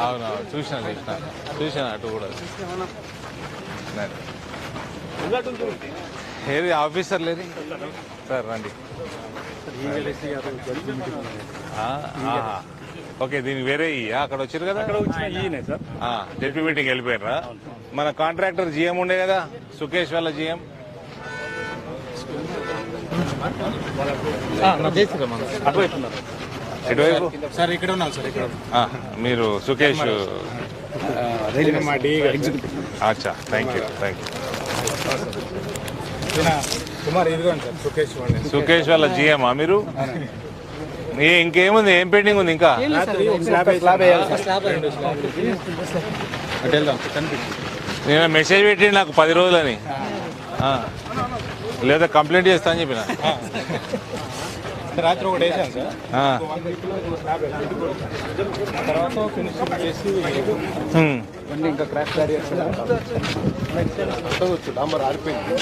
అవును చూసిన చూసిన అటు కూడా ఏది ఆఫీసర్ లేదు సార్ రండి. ఓకే దీనికి వేరే అక్కడ వచ్చారు కదా జడ్పీ మీటింగ్ వెళ్ళిపోయారా? మన కాంట్రాక్టర్ జిఎం ఉండే కదా సుకేష్ వాళ్ళ జిఎం ఎటువైపు సార్ ఇక్కడ ఉన్నాం సార్. ఇక్కడ మీరు సుకేష్ అచ్చా థ్యాంక్ యూ కుమార్ ఇదిగోండి సార్ సుకేష్ వాళ్ళ జిఎమా మీరు? ఇంకేముంది ఏం పెండింగ్ ఉంది ఇంకా? నేను మెసేజ్ పెట్టి నాకు 10 రోజులని లేదా కంప్లైంట్ చేస్తా అని చెప్పిన. రాత్రి ఒకటి వేసాను సార్. తర్వాత ఫినిషింగ్ చేసి ఇంకా క్రాష్ డాంబర్ ఆరిపోయింది.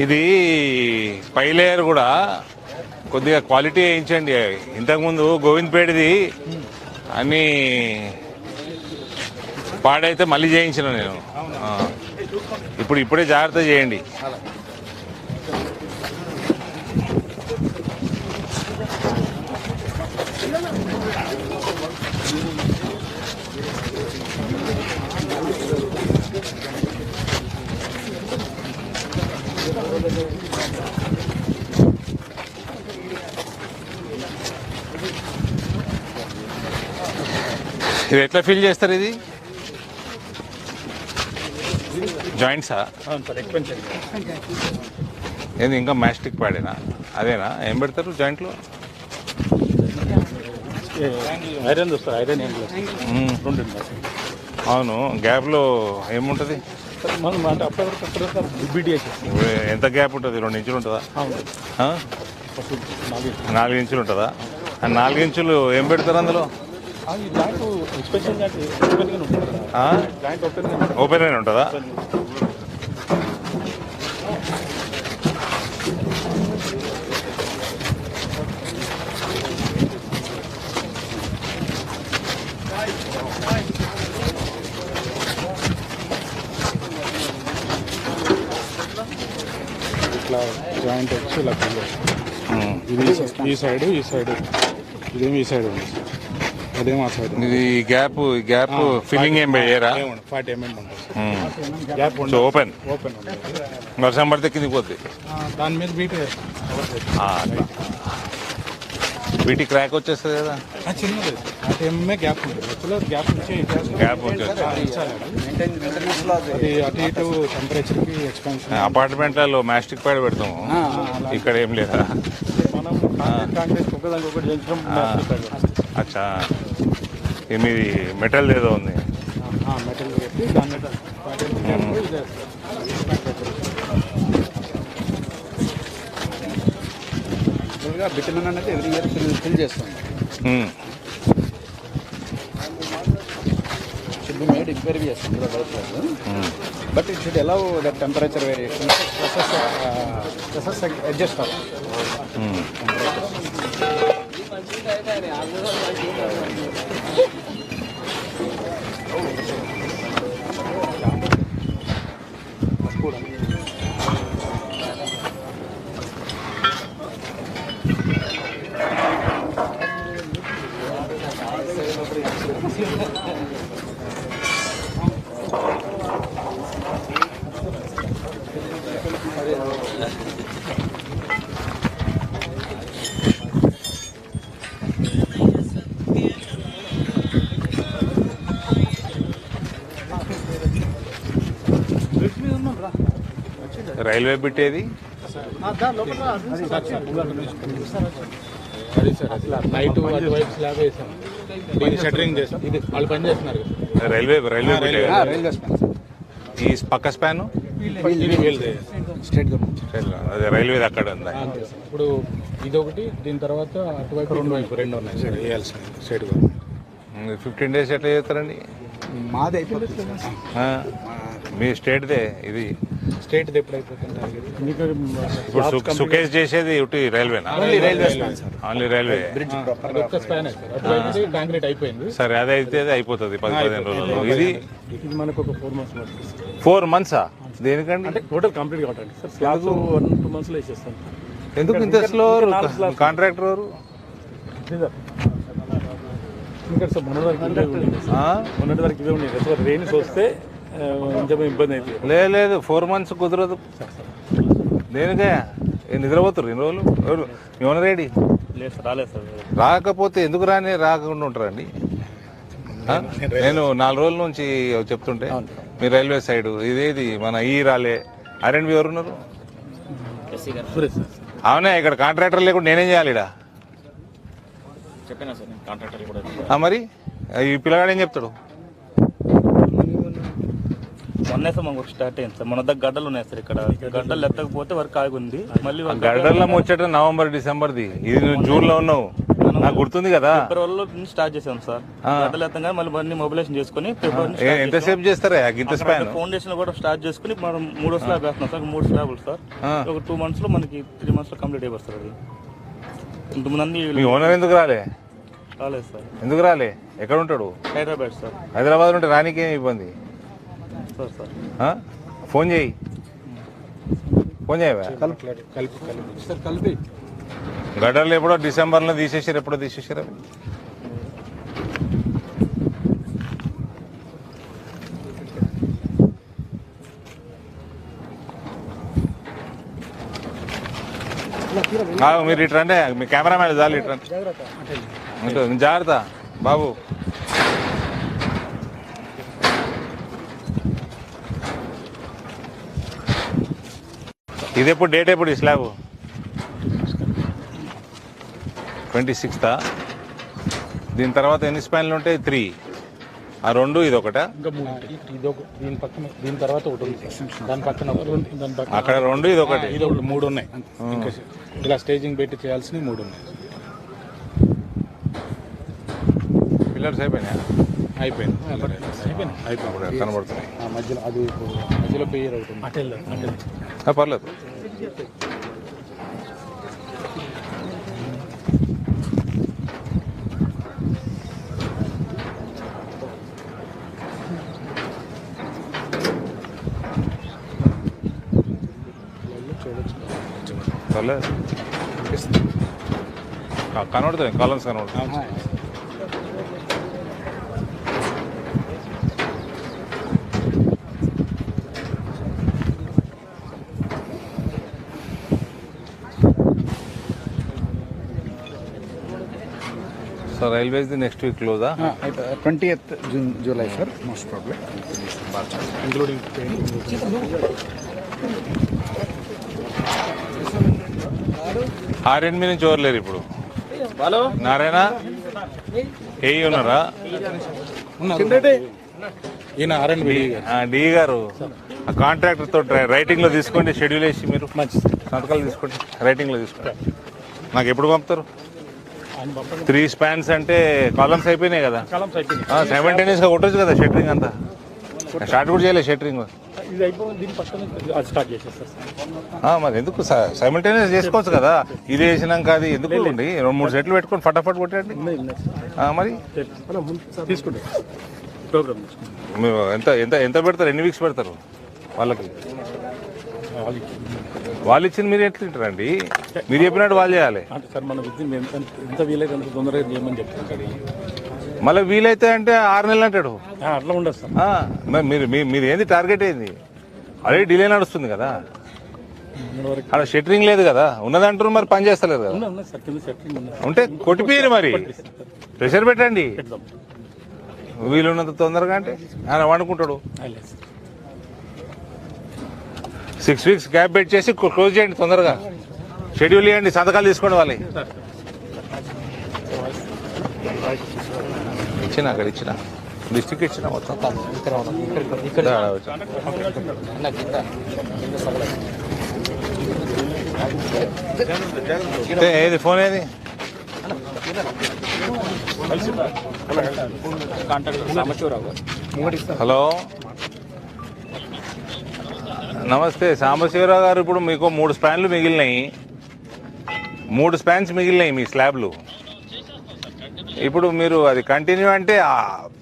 ఇది పై లేయర్ కూడా కొద్దిగా క్వాలిటీ వేయించండి. ఇంతకుముందు గోవింద్పేటది అన్నీ పాడైతే మళ్ళీ చేయించిన నేను. ఇప్పుడే జాగ్రత్త చేయండి. ఇది ఎట్లా ఫిల్ చేస్తారు? ఇది జాయింట్సా? ఏంది ఇంకా మ్యాస్టిక్ పాడేనా? అదేనా ఏం పెడతారు జాయింట్లో? ఐరన్ వస్తుంది. ఐరన్ అవును ఏముంటుంది? ఎంత గ్యాప్ ఉంటుంది? 2 ఇంచులు ఉంటుందా? 4 ఇంచులు ఉంటుందా? 4 ఇంచులు ఏం పెడతారు అందులో? ఓపెన్ అయిన ఉంటుందా? ఇట్లా జాయింట్ వచ్చి ఇలా ఇది ఈ సైడ్ ఇదేమి ఈ సైడ్ ఉంది, అదేమో ఆ సైడ్. ఇది గ్యాప్ ఫిల్లింగ్ ఏం వేయరా? 40 mm ఉంటుంది గ్యాప్. ఓపెన్ వర్షం పడితే కిందికి పోద్ది. దాని మీద బీటీ క్రాక్ వచ్చేస్తుంది కదా. చిన్నది 40 గ్యాప్ ఉంటుంది. గ్యాప్ అది అటు ఇటు టెంపరేచర్కి ఎక్స్పాన్షన్. అపార్ట్మెంట్లలో మ్యాస్టిక్ ప్యాడ్ పెడతాము, ఇక్కడ ఏం లేదా? అచ్చా మీది మెటల్ ఏదో ఉంది. మెటల్ పెట్టి దాని మీద బిటమిన్ అనేది ఎవ్రీ ఇయర్ ఫిల్ చేస్తాం. Should be made impervious but it should allow the temperature variation. process adjust up. Railway బిట్టేది నైట్ అటువైపు స్లాబ్ వేసాం, దీన్ని షట్టరింగ్ చేసాం. ఇది వాళ్ళు పని చేస్తున్నారు. రైల్వే బిట్టే ఈ పక్క స్పాన్ స్టేట్ గవర్నమెంట్ అదే రైల్వేది అక్కడ ఉందా? ఇప్పుడు ఇది ఒకటి, దీని తర్వాత అటువైపు రెండు ఉన్నాయి సార్ వేయాల్సిన స్టేట్ గవర్నమెంట్. 15 days ఎట్లా చేస్తారండి? మాది అయిపోయింది మీ స్టేట్దే ఇది. స్టేట్ ఎప్పుడు అయిపోతుంది టార్గెట్? ఇప్పుడు సుకేష్ చేసేది ఇటు రైల్వేనా? Railway span sir, only railway. Bridge proper ఒక్క స్పాన్ సార్, కాంక్రీట్ అయిపోయింది. సరే అదైతే అయిపోతుంది 10-15 రోజులు. ఇది ఇది మనకు ఒక 4 months పడుతుంది. 4 months దేనికండి? అంటే టోటల్ కంప్లీట్ కావట్లేదు సార్, స్లాబ్స్ 1-2 months లో వేసేస్తాం. ఎందుకు ఇంత స్లో? కాంట్రాక్టర్ ఎవరు? ఇంకా సార్ మొన్నటి వరకు ఇవే ఉండేది సార్. మొన్నటి వరకు ఇవే ఉండేది సార్. రెయిన్స్ వస్తే కొంచెం ఇబ్బంది అవుతుంది. లేదు 4 months కుదరదు. దేనికే నిద్రపోతారు ఇన్ని రోజులు? ఎవరు మీ ఓనర్ రెడీ? లేదు సార్, రాలేదు సార్. రాకపోతే ఎందుకు రాకుండా ఉంటారండి? నేను 4 రోజుల నుంచి చెప్తుంటే మీ రైల్వే సైడ్ ఇదేది మన ఈ రాలే R&B ఎవరు ఉన్నారు? అవునా, ఇక్కడ కాంట్రాక్టర్ లేకుండా నేనేం చేయాలి? ఇక్కడ చెప్పినా సార్ నేను కాంట్రాక్టర్ కూడా. మరి ఈ పిల్లగాడు ఏం చెప్తాడు? మొన్నే సార్ మాకు స్టార్ట్ అయింది సార్. మన దగ్గర గడ్డలు ఉన్నాయి సార్. ఇక్కడ గడ్డలు ఎత్తకపోతే వర్క్ ఆగి ఉంది. మళ్ళీ గడ్డల్లో ముచ్చట నవంబర్ డిసెంబర్ది, ఇది నువ్వు జూన్ లో ఉన్నావు, నాకు గుర్తుంది కదా. ఫిబ్రవరిలో స్టార్ట్ చేసాం సార్. గడ్డలు ఎత్తగా మళ్ళీ అన్ని మొబిలైజేషన్ చేసుకుని ఎంతసేపు చేస్తారా ఇంత స్పాన్? ఫౌండేషన్ కూడా స్టార్ట్ చేసుకుని మనం 3 స్లాబ్ వేస్తున్నాం సార్. 3 స్లాబులు సార్. ఒక 2 months లో మనకి 3 months లో కంప్లీట్ అయిపోతుంది అది. ఇంతమంది మీ ఓనర్ ఎందుకు రాలే? రాలేదు సార్. ఎందుకు రాలే? ఎక్కడ ఉంటాడు? హైదరాబాద్ సార్. హైదరాబాద్ ఉంటే రానికి ఏం ఇబ్బంది? సార్ సార్ ఫోన్ చేయి, ఫోన్ చేయవా? కలిపి గడ్డలు ఎప్పుడో డిసెంబర్లో తీసేసారు, ఎప్పుడో తీసేసారు అవి. మీరు ఇటు రండి, మీ కెమెరామ్యాన్ చాలు ఇటు రండి. ఉంటుంది జాగ్రత్త బాబు. ఇది ఎప్పుడు డేట్ ఎప్పుడు ఈ స్లాబ్? 26th. దీని తర్వాత ఎన్ని స్పాన్లు ఉంటాయి? 3. ఆ 2 ఇది ఒకట, ఇంకా 3. ఇది ఒక దీని పక్కన, దీని తర్వాత ఒకటి ఉంది. దాని పక్కన దాని పక్కన అక్కడ 2 ఇది ఒకటి, ఇది ఒకటి 3 ఉన్నాయి. ఇంకా ఇలా స్టేజింగ్ పెట్టి చేయాల్సినవి 3 ఉన్నాయి. పిల్లర్స్ అయిపోయినాయి? అయిపోయింది. కనబడుతున్నాయి మధ్యలో అది మధ్యలో పేరు అవుతుంది. పర్లేదు. పర్లేదు, కనబడుతున్నాయి కాలమ్స్ కనబడుతున్నాయి. So railways the next week క్లోజా? 20th July sir, most problem, including R&B నుంచి ఎవరులేరు ఇప్పుడు? నారాయణ ఏ ఉన్నారా? ఈయన R&B డి గారు ఆ కాంట్రాక్టర్ తోటి రైటింగ్ లో తీసుకోండి, షెడ్యూల్ వేసి మీరు మంచి సంతకాలు తీసుకోండి, రైటింగ్ లో తీసుకోండి. నాకు ఎప్పుడు పంపుతారు? 3 spans అంటే కాలమ్స్ అయిపోయినాయి కదా, సైమల్టేనియస్ గా కొట్టచ్చు కదా షెటరింగ్ అంతా. స్టార్ట్ కూడా చేయలేదు షెటరింగ్. ఇది అయిపోయింది, దీని పక్కన స్టార్ట్ చేసేస్తారు. మరి ఎందుకు సైమల్టేనియస్ చేసుకోవచ్చు కదా? ఇది వేసినాక అది ఎందుకు ఉండి 2-3 సెట్లు పెట్టుకొని ఫటాఫట్ కొట్టండి. మరి తీసుకుంటే ప్రోగ్రామ్ మీరు ఎంత ఎంత ఎంత పెడతారు? ఎన్ని వీక్స్ పెడతారు వాళ్ళకి? వాళ్ళు ఇచ్చింది మీరు ఎట్లా తింటారండి? మీరు చెప్పినట్టు వాళ్ళు చేయాలి. అంటే సార్ మన విద్య ఎంత వీలైతే అంత తొందరగా చేయమని చెప్తాను. మళ్ళీ వీలైతే అంటే 6 నెలలు అంటాడు. అట్లా ఉండదు సార్. మరి మీరు ఏంది టార్గెట్ ఏంది? ఆల్రెడీ డిలే నడుస్తుంది కదా, అక్కడ షెటరింగ్ లేదు కదా, ఉన్నదంటారు. మరి పని చేస్తలేదు కదా, ఉంటే కొట్టిపోయారు. మరి ప్రెషర్ పెట్టండి వీలున్నంత తొందరగా. అంటే ఆయన వండుకుంటాడు. 6 weeks గ్యాప్ పెట్టి చేసి క్లోజ్ చేయండి తొందరగా, షెడ్యూల్ ఇవ్వండి, సంతకాలు తీసుకోండి. వాళ్ళకి ఇచ్చిన, అక్కడ ఇచ్చిన, డిస్ట్రిక్ట్ ఇచ్చిన మొత్తం. ఏది ఫోన్ ఏది? హలో నమస్తే సాంబశివరావు గారు. ఇప్పుడు మీకు 3 స్పాన్లు మిగిలినాయి, 3 స్పాన్స్ మిగిలినాయి మీ స్లాబ్లు. ఇప్పుడు మీరు అది కంటిన్యూ అంటే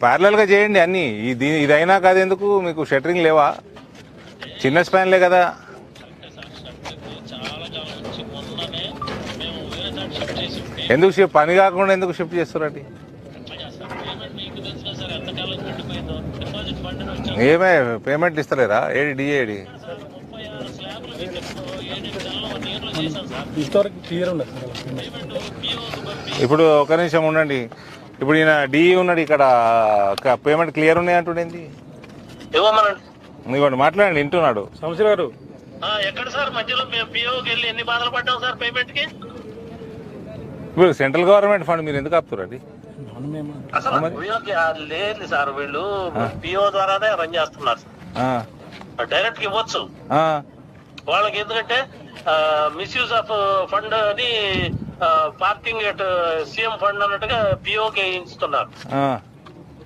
ప్యారలల్గా చేయండి అన్నీ. ఇదైనా కాదెందుకు మీకు షట్టరింగ్ లేవా? చిన్న స్పాన్లే కదా. ఎందుకు పని కాకుండా ఎందుకు షిఫ్ట్ చేస్తారండి? ఏమే పేమెంట్ ఇస్తలేరా? ఏడి డిఏడి ఇప్పుడు ఒక నిమిషం ఉండండి. ఇప్పుడు ఈయన డిఈ ఉన్నాడు ఇక్కడ, పేమెంట్ క్లియర్ ఉన్నాయి అంటుండేంది? ఇవ్వండి, మాట్లాడండి, వింటున్నాడు. సంవత్సరం గారు ఎక్కడ సార్ మధ్యలో మేము పిఓకి వెళ్ళి ఎన్ని బాధలు పడ్డాం సార్ పేమెంట్ కి? ఇప్పుడు సెంట్రల్ గవర్నమెంట్ ఫండ్ మీరు ఎందుకు ఆపుతారండి? అసలు పిఓకి లేదు సార్, వీళ్ళు పిఓ ద్వారానే రన్ చేస్తున్నారు సార్. డైరెక్ట్ గా ఇవ్వచ్చు వాళ్ళకి, ఎందుకంటే మిస్యూజ్ ఆఫ్ ఫండ్ అని పార్కింగ్ ఎట్ సీఎం ఫండ్ అన్నట్టుగా పిఓకి వేయిస్తున్నారు.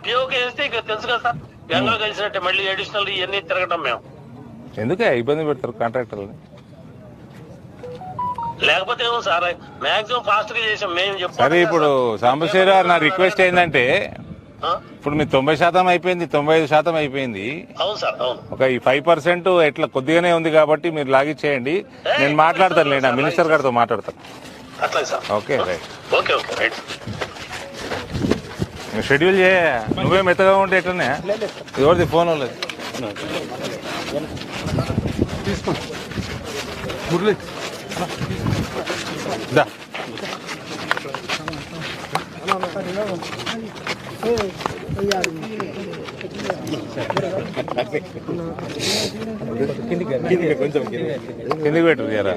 పిఓకి వేస్తే ఇక తెలుసు కదా సార్, గంగలో కలిసినట్టే మళ్ళీ అడిషనల్ ఇవన్నీ తిరగటం. మేము ఎందుకే ఇబ్బంది పెడతారు కాంట్రాక్టర్ని? లేకపోతే ఏమో సార్ మాక్సిమం ఫాస్ట్ గా చేసాం మేము చెప్పాం. సరే, ఇప్పుడు సాంబశివరావు నా రిక్వెస్ట్ ఏంటంటే, ఇప్పుడు మీ 90% అయిపోయింది, 95% అయిపోయింది. అవును సార్, అవును. ఒక ఈ 5% ఎట్లా కొద్దిగానే ఉంది కాబట్టి మీరు లాగిచ్చేయండి. నేను మాట్లాడతాను లేండి, మినిస్టర్ గారితో మాట్లాడతాను. అట్లాగే sir. Okay right. Okay okay right. Schedule చేయ, నువ్వే మెత్తగా ఉంటే ఎట్లనే ఎవరిది ఫోన్ లేదు. దా కిందికి పెట్టు జరా.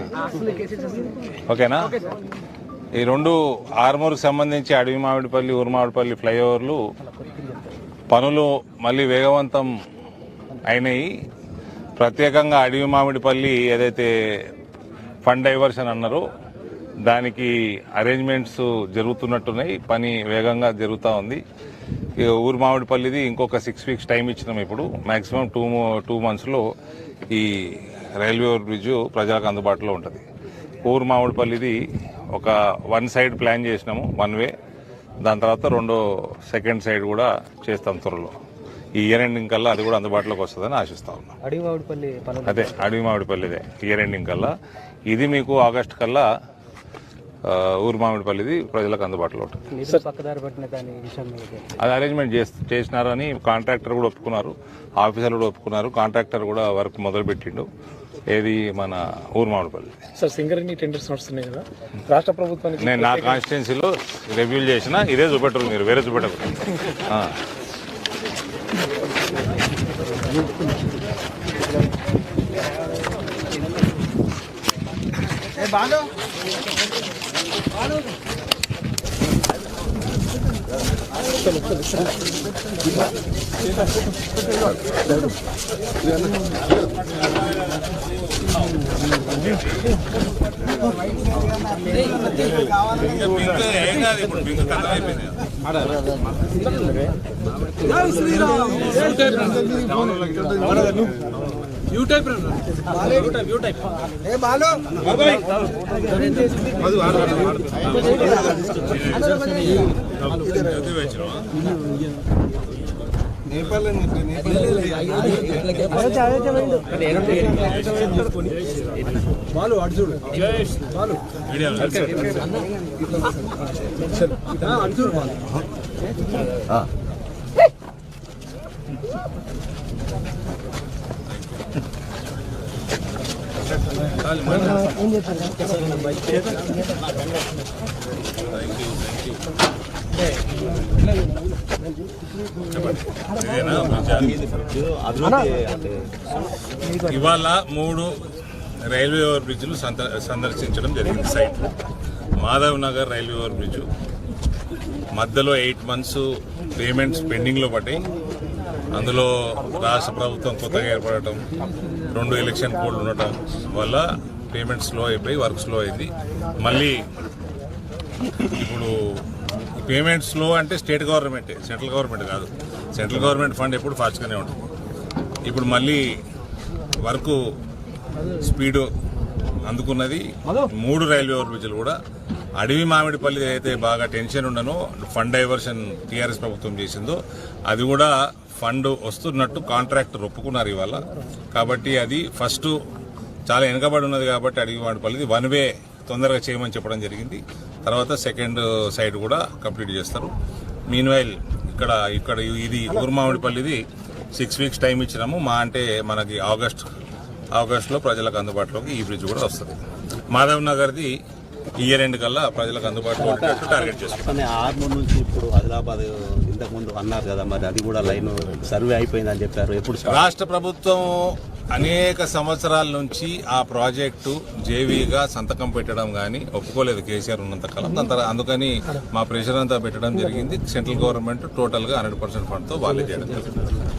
ఓకేనా? ఈ 2 ఆర్మూర్కి సంబంధించి అడవి మామిడిపల్లి, ఊరుమామిడిపల్లి ఫ్లైఓవర్లు పనులు మళ్ళీ వేగవంతం అయినాయి. ప్రత్యేకంగా అడవి మామిడిపల్లి ఏదైతే ఫండ్ డైవర్షన్ అన్నారో దానికి అరేంజ్మెంట్స్ జరుగుతున్నట్టున్నాయి, పని వేగంగా జరుగుతూ ఉంది. ఊరు మామిడిపల్లిది ఇంకొక 6 వీక్స్ టైం ఇచ్చినాం. ఇప్పుడు మ్యాక్సిమం 2 monthsలో ఈ రైల్వే ఓవర్ బ్రిడ్జ్ ప్రజలకు అందుబాటులో ఉంటుంది. ఊరు మామిడిపల్లిది ఒక 1 side ప్లాన్ చేసినాము, 1 way. దాని తర్వాత 2nd side కూడా చేస్తాం త్వరలో. ఈ ఇయర్ ఎండింగ్ కల్లా అది కూడా అందుబాటులోకి వస్తుందని ఆశిస్తా ఉన్నాం. అదే అడవి మామిడిపల్లిదే ఇయర్ ఎండింగ్ కల్లా. ఇది మీకు ఆగస్ట్ కల్లా ఊరు మామిడిపల్లిది ప్రజలకు అందుబాటులో ఉంటుంది. అది అరేంజ్మెంట్ చేసినారని కాంట్రాక్టర్ కూడా ఒప్పుకున్నారు, ఆఫీసర్లు కూడా ఒప్పుకున్నారు. కాంట్రాక్టర్ కూడా వర్క్ మొదలుపెట్టిండు. ఏది మన ఊరు మామిడిపల్లి. సార్ సింగరేణి టెండర్స్ నడుస్తున్నాయి కదా రాష్ట్ర ప్రభుత్వానికి. నేను నా కాన్స్టిట్యున్సీలో రివ్యూ చేసిన, ఇదే చూపెట్టరు మీరు, వేరే చూపెట్టరు. ఇవాళ 3 రైల్వే ఓవర్ బ్రిడ్జ్లు సందర్శించడం జరిగింది. Site Madhav Nagar railway over bridge మధ్యలో 8 months పేమెంట్స్ పెండింగ్లో పడ్డాయి. అందులో రాష్ట్ర ప్రభుత్వం కొత్తగా ఏర్పడటం, 2 ఎలక్షన్ కోడ్లు ఉండటం వల్ల పేమెంట్ స్లో అయిపోయి వర్క్ స్లో అయింది. మళ్ళీ ఇప్పుడు పేమెంట్ స్లో అంటే స్టేట్ గవర్నమెంటే, సెంట్రల్ గవర్నమెంట్ కాదు. సెంట్రల్ గవర్నమెంట్ ఫండ్ ఎప్పుడు ఫాస్ట్గానే ఉంటుంది. ఇప్పుడు మళ్ళీ వర్క్ స్పీడు అందుకున్నది. 3 రైల్వే ఓవర్ బ్రిడ్జ్లు కూడా అడవి మామిడిపల్లి అయితే బాగా టెన్షన్ ఉండనో ఫండ్ డైవర్షన్ టీఆర్ఎస్ ప్రభుత్వం చేసిందో అది కూడా ఫండ్ వస్తున్నట్టు కాంట్రాక్టర్ ఒప్పుకున్నారు ఇవాళ. కాబట్టి అది ఫస్ట్ చాలా వెనుకబడి ఉన్నది కాబట్టి అడవి మామిడిపల్లిది 1 వే తొందరగా చేయమని చెప్పడం జరిగింది. తర్వాత సెకండ్ సైడ్ కూడా కంప్లీట్ చేస్తారు. మీన్వైల్ ఇక్కడ ఇది ఊరుమామిడిపల్లిది 6 వీక్స్ టైం ఇచ్చినాము. అంటే మనకి ఆగస్టులో ప్రజలకు అందుబాటులోకి ఈ బ్రిడ్జ్ కూడా వస్తుంది. మాధవ్ నగర్ది ఇయర్ ఎండ్ కల్లా ప్రజలకు అందుబాటులో టార్గెట్ చేస్తాం. ఆర్మూర్ నుంచి ఇప్పుడు ఆదిలాబాద్ ఇంతకు ముందు అన్నారు కదా, మరి అది కూడా లైన్ సర్వే అయిపోయిందని చెప్పారు. ఎప్పుడు రాష్ట్ర ప్రభుత్వం అనేక సంవత్సరాల నుంచి ఆ ప్రాజెక్టు జేవీగా సంతకం పెట్టడం కానీ ఒప్పుకోలేదు కేసీఆర్ ఉన్నంత కాలం. అందుకని మా ప్రెషర్ అంతా పెట్టడం జరిగింది. సెంట్రల్ గవర్నమెంట్ టోటల్గా 100% ఫండ్తో వాళ్ళే చేయడం జరిగింది.